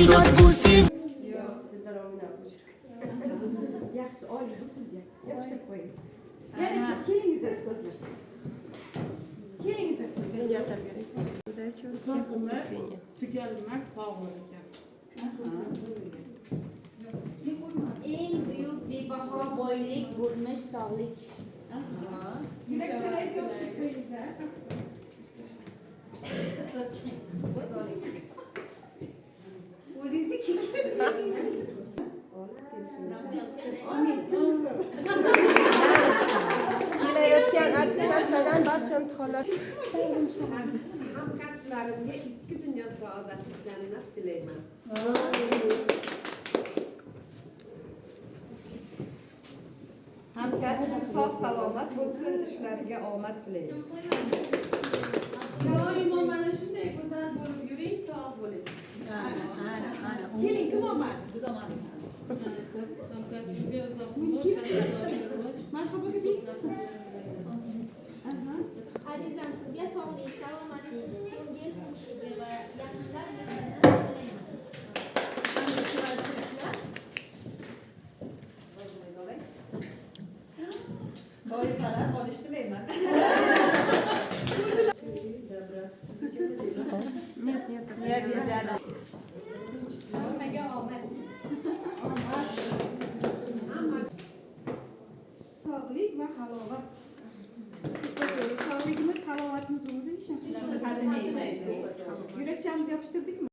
Xudoyim dod bu sev. Yaxshi, oling bu sizga. Yopishtirib qo'ying. Yana kelingizlar ustozlar. Kelingizlar sizga. Tugalmas sog'lik ekan. Eng buyuk bebaho boylik bo'lmish sog'lik. Yurakchalarga yopishtirib qo'yingizlar. O'zingizni Kelayotgan attestatsiyadan barcha imtihonlar Hamkasblarimga 2 dunyo saodatli jannat tilayman. hamkasbim sog' salomat bo'lsin, ishlariga omad tilayman. Doimo mana shunday go'zal bo'lib yuring, sog' bo'ling. keling, kim olmadi? Marhaboga deysiz. Azizam, sizga sog'lik, salomatlik, ko'ngil tinchligi va yaxshilar mehnatini tilayman. Loyihalar olish tilayman. Sog'lik va halovat. Sog'ligimiz, halovatimiz o'zi ishonchlarimiz qadimiy. Yurakchamizni yopishtirdikmi?